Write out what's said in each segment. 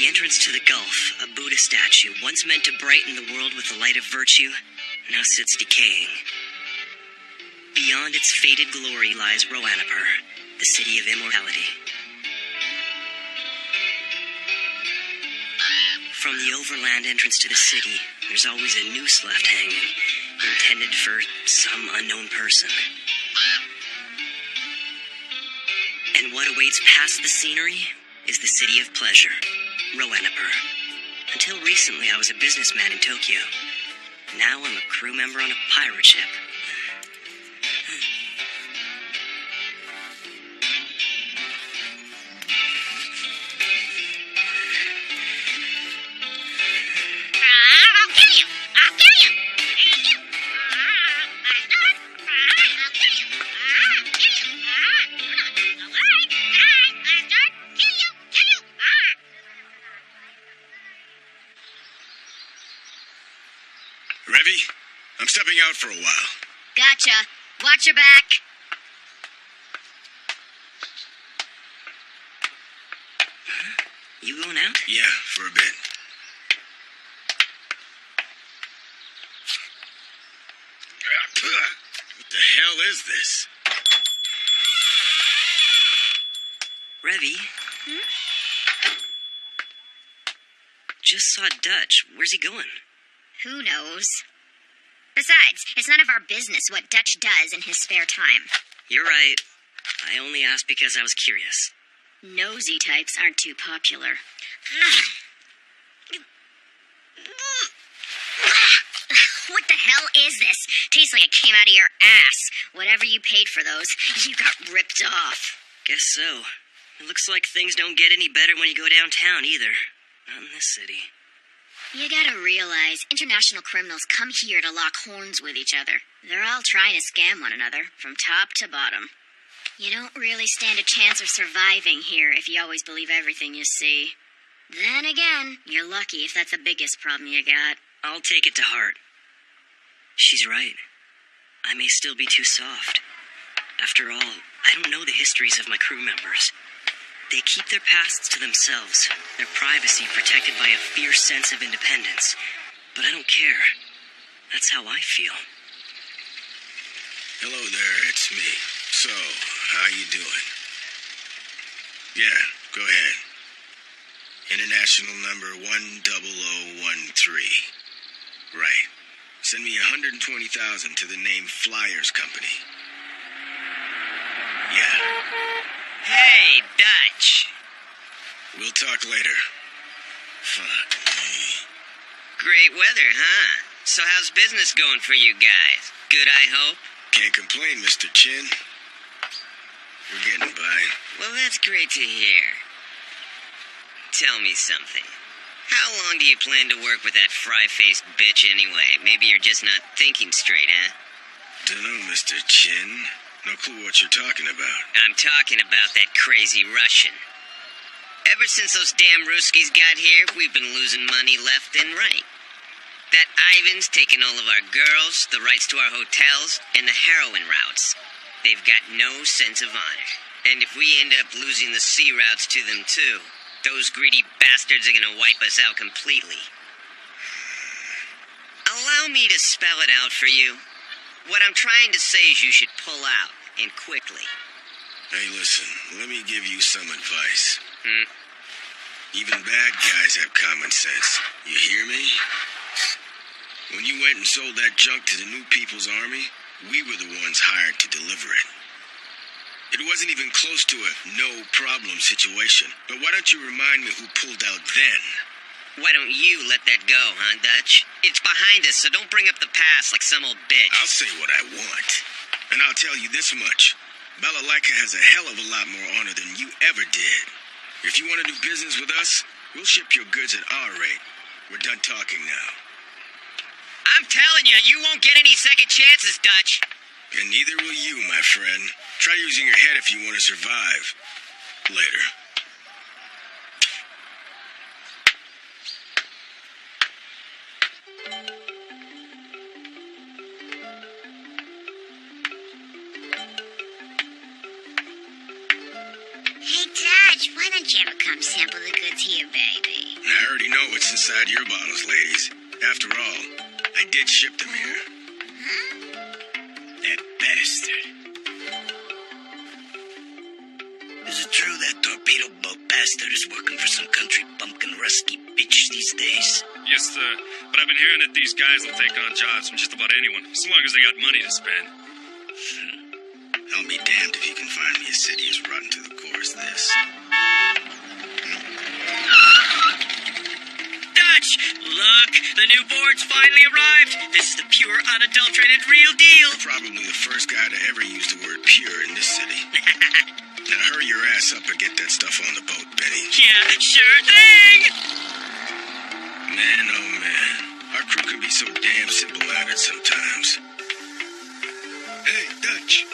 the entrance to the Gulf, a Buddha statue, once meant to brighten the world with the light of virtue, now sits decaying. Beyond its faded glory lies Roanapur, the city of immortality. From the overland entrance to the city, there's always a noose left hanging, intended for some unknown person. And what awaits past the scenery is the city of pleasure, Roanapur. Until recently, I was a businessman in Tokyo. Now I'm a crew member on a pirate ship. Revy, I'm stepping out for a while. Gotcha. Watch your back. You going out? Yeah, for a bit. What the hell is this? Revy? Just saw Dutch. Where's he going? Who knows? Besides, it's none of our business what Dutch does in his spare time. You're right. I only asked because I was curious. Nosy types aren't too popular. What the hell is this? Tastes like it came out of your ass. Whatever you paid for those, you got ripped off. Guess so. It looks like things don't get any better when you go downtown either. Not in this city. You gotta realize, international criminals come here to lock horns with each other. They're all trying to scam one another, from top to bottom. You don't really stand a chance of surviving here if you always believe everything you see. Then again, you're lucky if that's the biggest problem you got. I'll take it to heart. She's right. I may still be too soft. After all, I don't know the histories of my crew members. They keep their pasts to themselves, their privacy protected by a fierce sense of independence. But I don't care. That's how I feel. Hello there, it's me. So, how you doing? Yeah, go ahead. International number 10013. Right. Send me 120,000 to the name Flyers Company. Yeah. Hey, Dutch. We'll talk later. Fuck me. Great weather, huh? So how's business going for you guys? Good, I hope? Can't complain, Mr. Chin. We're getting by. Well, that's great to hear. Tell me something. How long do you plan to work with that fry-faced bitch anyway? Maybe you're just not thinking straight, huh? Dunno, Mr. Chin. No clue what you're talking about. I'm talking about that crazy Russian. Ever since those damn Ruskies got here, we've been losing money left and right. That Ivan's taken all of our girls, the rights to our hotels, and the heroin routes. They've got no sense of honor. And if we end up losing the sea routes to them too, those greedy bastards are gonna wipe us out completely. Allow me to spell it out for you. What I'm trying to say is you should pull out, and quickly. Hey, listen, let me give you some advice. Hmm? Even bad guys have common sense. You hear me? When you went and sold that junk to the New People's Army, we were the ones hired to deliver it. It wasn't even close to a no-problem situation. But why don't you remind me who pulled out then? Why don't you let that go, huh, Dutch? It's behind us, so don't bring up the past like some old bitch. I'll say what I want. And I'll tell you this much. Balalaika has a hell of a lot more honor than you ever did. If you want to do business with us, we'll ship your goods at our rate. We're done talking now. I'm telling you, you won't get any second chances, Dutch. And neither will you, my friend. Try using your head if you want to survive. Later. Hey, Dutch, why don't you ever come sample the goods here, baby? I already know what's inside your bottles, ladies. After all, I did ship them here. That bastard. Is it true that torpedo boat bastard is working for some country bumpkin rusky bitch these days? Yes, sir. But I've been hearing that these guys will take on jobs from just about anyone, as long as they got money to spend. I'll be damned if you can find me a city as rotten to the core as this. Dutch! Look! The new board's finally arrived! This is the pure, unadulterated real deal! Probably the first guy to ever use the word pure in this city. Now hurry your ass up and get that stuff on the boat, Benny. Yeah, sure thing! Man, oh man. Our crew can be so damn simple-minded sometimes. Hey, Dutch.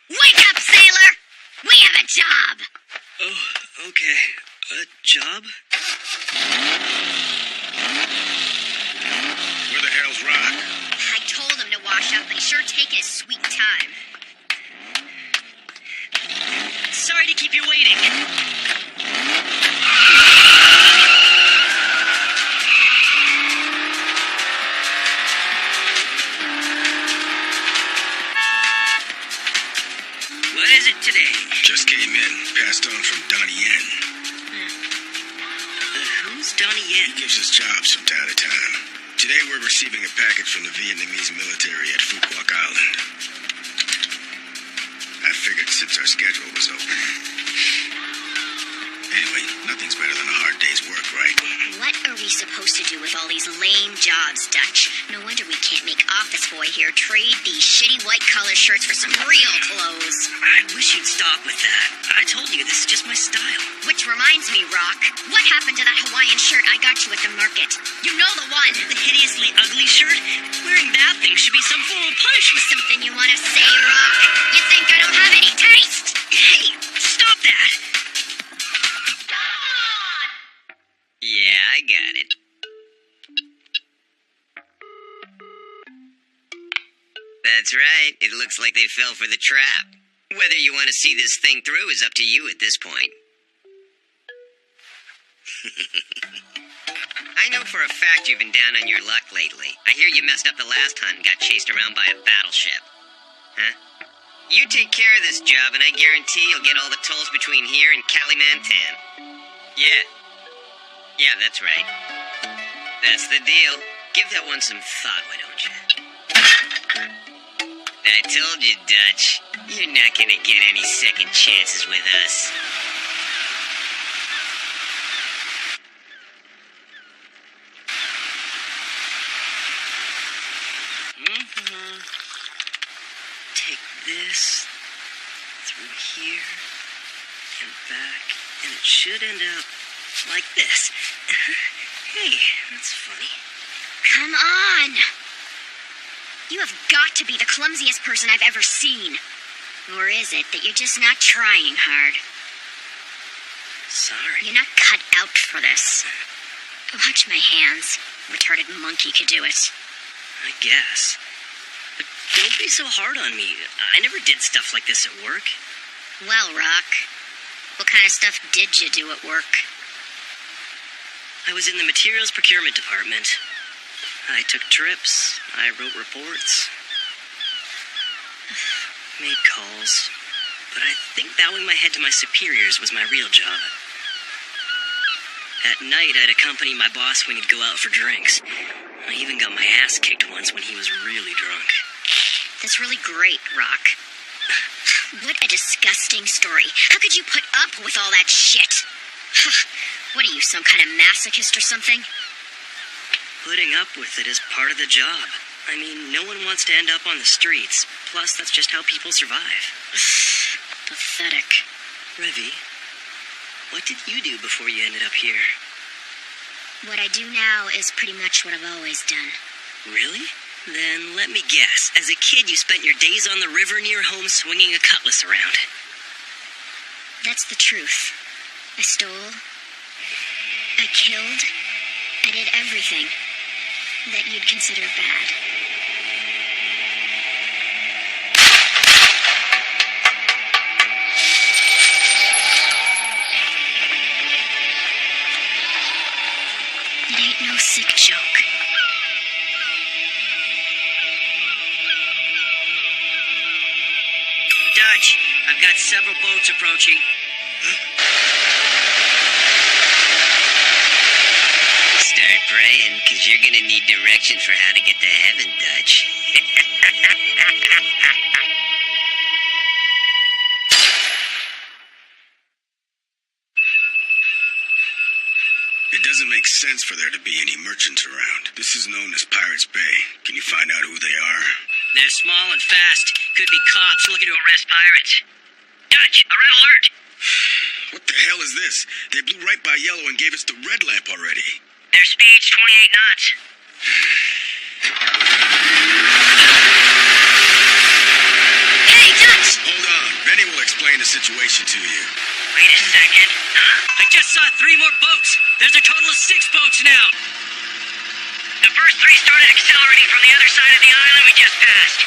Wake up, sailor! We have a job! Oh, okay. A job? Where the hell's Rock? I told him to wash up, but he's sure taking his sweet time. Sorry to keep you waiting. What is it today? Just came in, passed on from Donnie Yen. Who's Donnie Yen? He gives us jobs from time to time. Today we're receiving a package from the Vietnamese military at Phu Quoc Island. I figured since our schedule was open. Anyway, nothing's better than a hard day's work, right? What are we supposed to do with all these lame jobs, Dutch? No wonder we can't make Office Boy here trade these shitty white-collar shirts for some real clothes. I wish you'd stop with that. I told you, this is just my style. Which reminds me, Rock, what happened to that Hawaiian shirt I got you at the market? You know the one. The hideously ugly shirt? Wearing that thing should be some form of punishment. Something you want to say, Rock? You think I don't have any taste? Hey, stop that! Yeah, I got it. That's right. It looks like they fell for the trap. Whether you want to see this thing through is up to you at this point. I know for a fact you've been down on your luck lately. I hear you messed up the last hunt and got chased around by a battleship. Huh? You take care of this job and I guarantee you'll get all the tolls between here and Kalimantan. Yeah. Yeah, that's right. That's the deal. Give that one some thought, why don't you? I told you, Dutch. You're not gonna get any second chances with us. Take this through here and back, and it should end up like this. Hey, that's funny. Come on! You have got to be the clumsiest person I've ever seen. Or is it that you're just not trying hard? Sorry. You're not cut out for this. Watch my hands. Retarded monkey could do it. I guess. But don't be so hard on me. I never did stuff like this at work. Well, Rock, what kind of stuff did you do at work? I was in the materials procurement department. I took trips. I wrote reports. Made calls. But I think bowing my head to my superiors was my real job. At night, I'd accompany my boss when he'd go out for drinks. I even got my ass kicked once when he was really drunk. That's really great, Rock. What a disgusting story. How could you put up with all that shit? What are you, some kind of masochist or something? Putting up with it is part of the job. I mean, no one wants to end up on the streets. Plus, that's just how people survive. Pathetic. Revy, what did you do before you ended up here? What I do now is pretty much what I've always done. Really? Then let me guess. As a kid, you spent your days on the river near home swinging a cutlass around. That's the truth. I stole. I killed. I did everything that you'd consider bad. It ain't no sick joke. Dutch, I've got several boats approaching. Start praying, because you're going to need directions for how to get to heaven, Dutch. It doesn't make sense for there to be any merchants around. This is known as Pirates Bay. Can you find out who they are? They're small and fast. Could be cops looking to arrest pirates. Dutch, a red alert! What the hell is this? They blew right by yellow and gave us the red lamp already. Their speed's 28 knots. Hey, Dutch! Hold on. Benny will explain the situation to you. Wait a second. I just saw 3 more boats. There's a total of 6 boats now. The first 3 started accelerating from the other side of the island we just passed.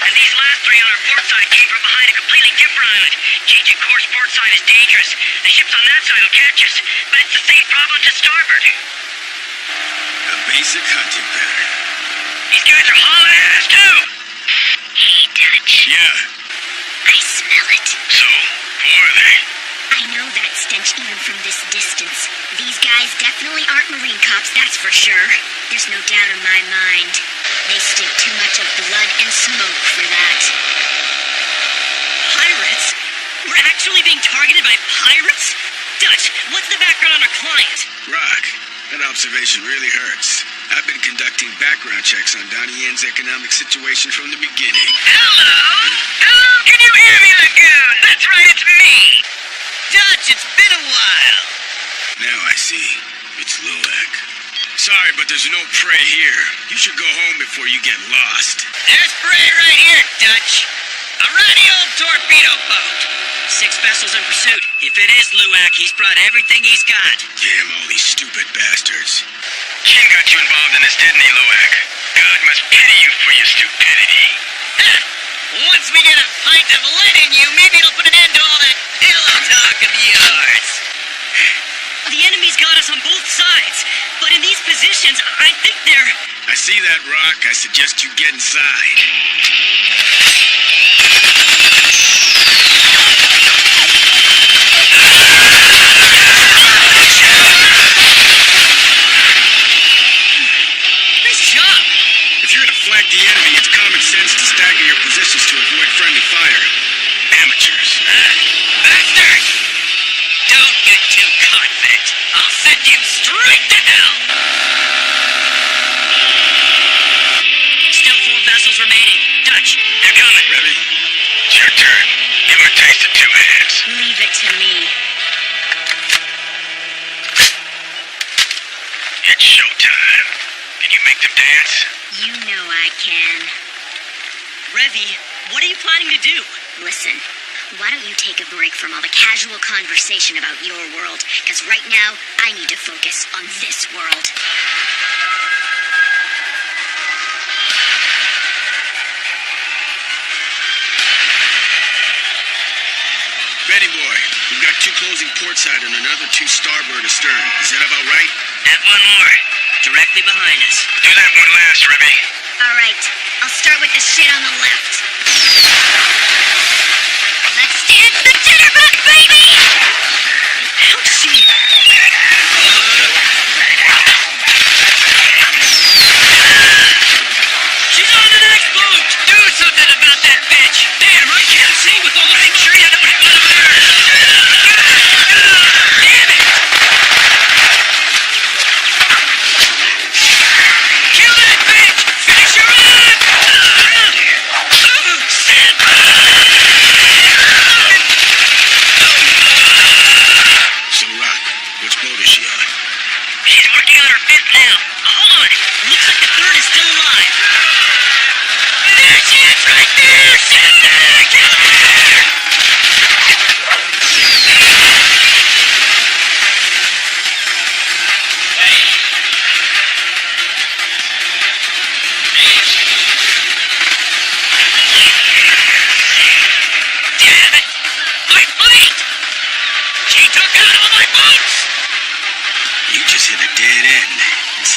And these last 3 on our port side came from behind a completely different island. Changing course port side is dangerous. The ships on that side will catch us. But it's the same problem to starboard. A basic hunting pattern. These guys are hauling ass, too! Hey, Dutch. Yeah. I smell it. So, who are they? I know that stench even from this distance. These guys definitely aren't Marine cops, that's for sure. There's no doubt in my mind. They stink too much of blood and smoke for that. Pirates? We're actually being targeted by pirates? Dutch, what's the background on our client? Rock, that observation really hurts. I've been conducting background checks on Donnie Yen's economic situation from the beginning. Hello? Hello? Can you hear me, Lagoon? That's right, it's me. Dutch, it's been a while. Now I see. It's Luak. Sorry, but there's no prey here. You should go home before you get lost. There's prey right here, Dutch. A ratty old torpedo boat. 6 vessels in pursuit. If it is Luak, he's brought everything he's got. Damn all these stupid bastards. King got you involved in this, didn't he, Luak? God must pity you for your stupidity. Once we get a pint of lead in you, maybe it'll put an end to all that pillow talk of yours. The enemy's got us on both sides, but in these positions, I think they're... I see that, Rock. I suggest you get inside. Nice job! If you're gonna flank the enemy, it's common sense to stagger your positions to avoid friendly fire. Amateurs. Bastards! Don't get too confident. I'll send you straight to hell! Still 4 vessels remaining. Dutch, they're coming. Ready? It's your turn. Give him a taste of 2 hands. Leave it to me. It's showtime. Can you make them dance? You know I can. Revy, what are you planning to do? Listen, why don't you take a break from all the casual conversation about your world? Because right now, I need to focus on this world. Benny boy, we've got 2 closing port side and another 2 starboard astern. Is that about right? Add 1 more. Directly behind us. Do that one last, Revy. All right, I'll start with the shit on the left. Let's dance the jitterbug, baby! How'd she... She's on the next boat! Do something about that bitch! Damn, I can't see with all the big tree I don't have none of hers! Damn it! Kill that bitch! Finish her off! Stand by! So, Rock, which boat is she on? She's working on her 5th now. Hold on. Looks like the 3rd is still alive. There she is right there! Send her! Kill her!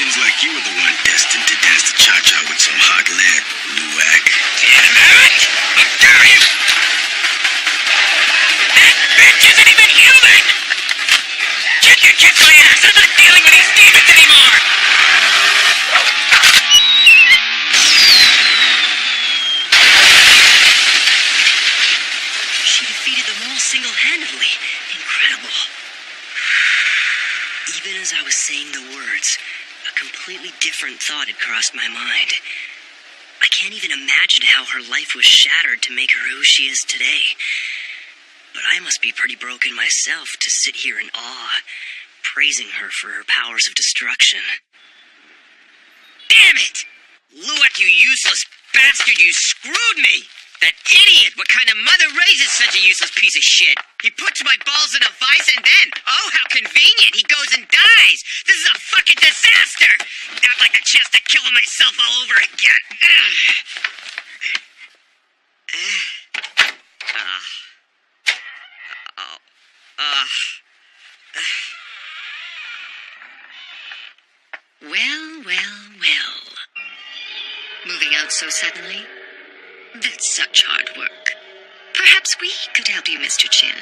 Seems like you were the one destined to dance the cha-cha with some hot lead, Luwak. Damn it! How dare you! That bitch isn't even human! You can kiss my ass! I'm not dealing with these demons anymore! She defeated them all single-handedly. Incredible. Even as I was saying the words, a completely different thought had crossed my mind. I can't even imagine how her life was shattered to make her who she is today. But I must be pretty broken myself to sit here in awe, praising her for her powers of destruction. Damn it! Luwak, you useless bastard, you screwed me! That idiot! What kind of mother raises such a useless piece of shit? He puts my balls in a vice and then, oh, how convenient, he goes and dies! This is a fucking disaster! Not like a chance to kill myself all over again! Well. Moving out so suddenly? That's such hard work. Perhaps we could help you, Mr. Chin.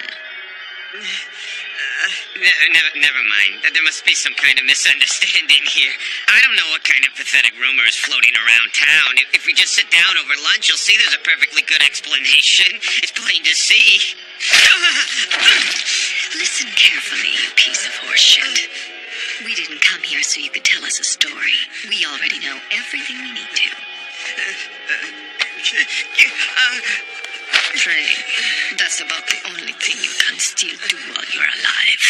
Never mind. There must be some kind of misunderstanding here. I don't know what kind of pathetic rumor is floating around town. If we just sit down over lunch, you'll see there's a perfectly good explanation. It's plain to see. Listen carefully, you piece of horse shit. We didn't come here so you could tell us a story. We already know everything we need to. Trey, that's about the only thing you can still do while you're alive.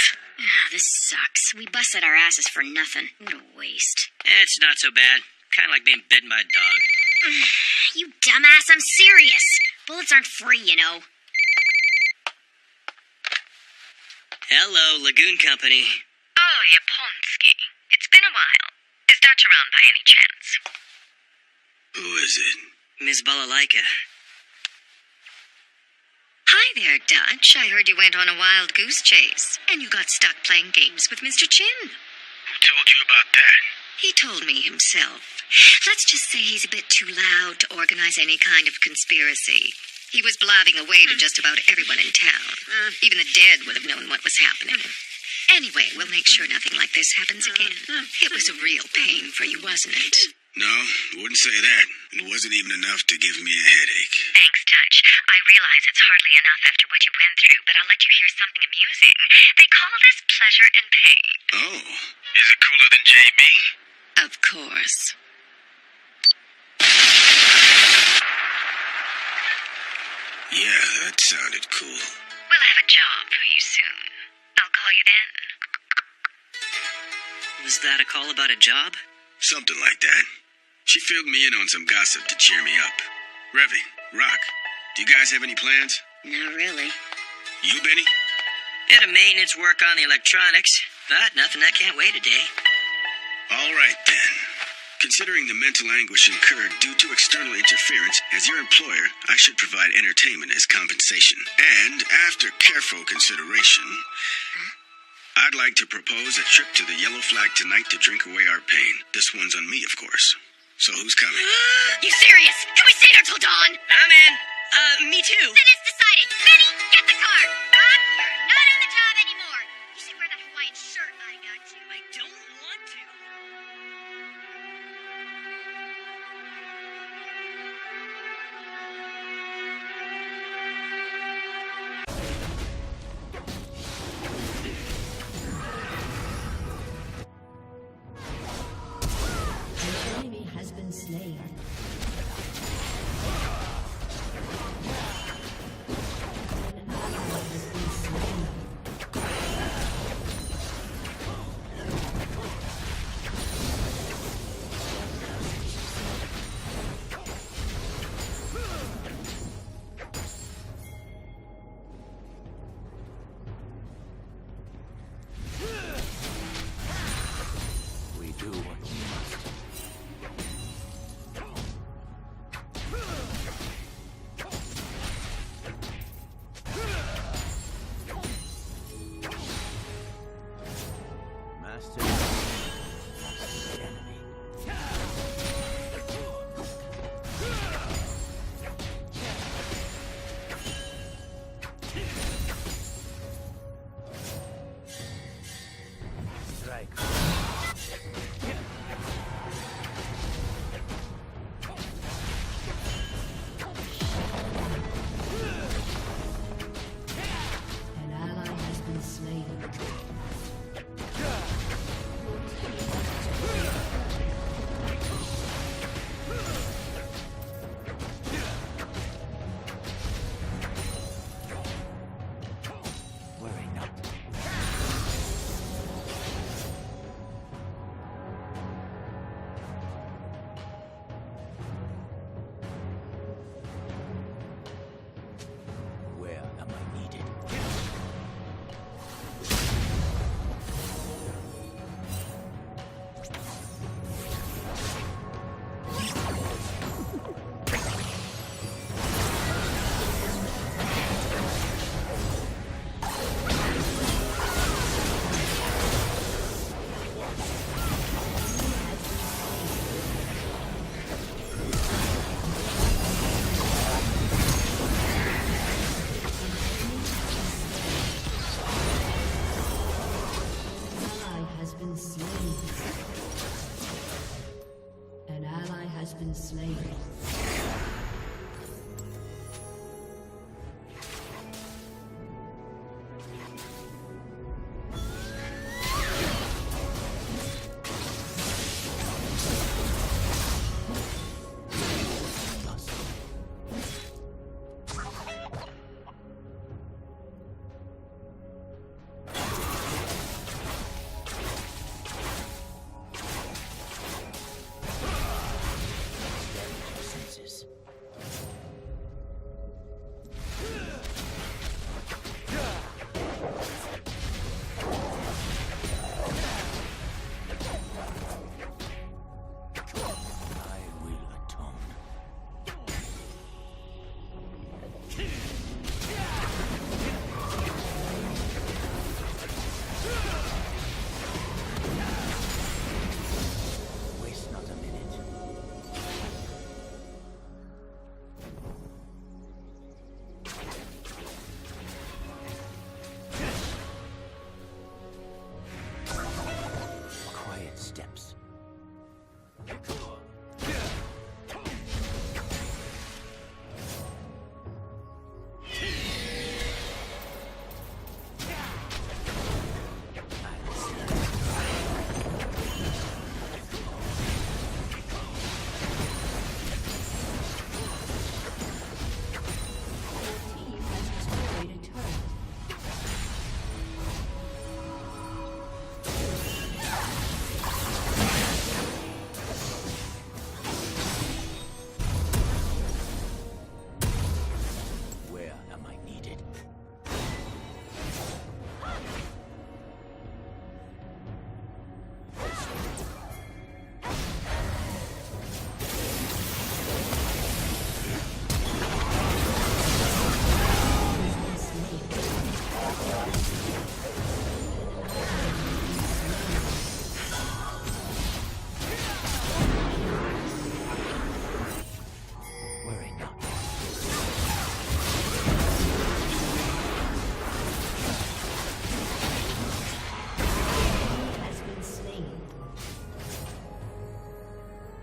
This sucks. We busted our asses for nothing. What a waste. It's not so bad. Kind of like being bitten by a dog. You dumbass, I'm serious. Bullets aren't free, you know. Hello, Lagoon Company. Oh, Yaponski. It's been a while. Is Dutch around by any chance? Who is it? Miss Balalaika. Hi there, Dutch. I heard you went on a wild goose chase, and you got stuck playing games with Mr. Chin. Who told you about that? He told me himself. Let's just say he's a bit too loud to organize any kind of conspiracy. He was blabbing away to just about everyone in town. Even the dead would have known what was happening. Anyway, we'll make sure nothing like this happens again. It was a real pain for you, wasn't it? No, wouldn't say that. It wasn't even enough to give me a headache. Thanks, Dutch. I realize it's hardly enough after what you went through, but I'll let you hear something amusing. They call this pleasure and pain. Oh, is it cooler than JB? Of course. Yeah, that sounded cool. We'll have a job for you soon. I'll call you then. Was that a call about a job? Something like that. She filled me in on some gossip to cheer me up. Revy, Rock, do you guys have any plans? Not really. You, Benny? Bit of maintenance work on the electronics, but nothing that can't wait a day. All right, then. Considering the mental anguish incurred due to external interference, as your employer, I should provide entertainment as compensation. And, after careful consideration, I'd like to propose a trip to the Yellow Flag tonight to drink away our pain. This one's on me, of course. So who's coming? You serious? Can we stay there till dawn? I'm in. Me too. Then it's decided. Benny, get the car. Rob, you're not on the job anymore. You should wear that Hawaiian shirt I got you. I don't want to. Slain. been slain.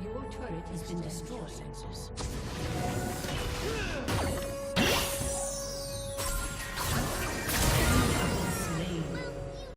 Your turret has been destroyed.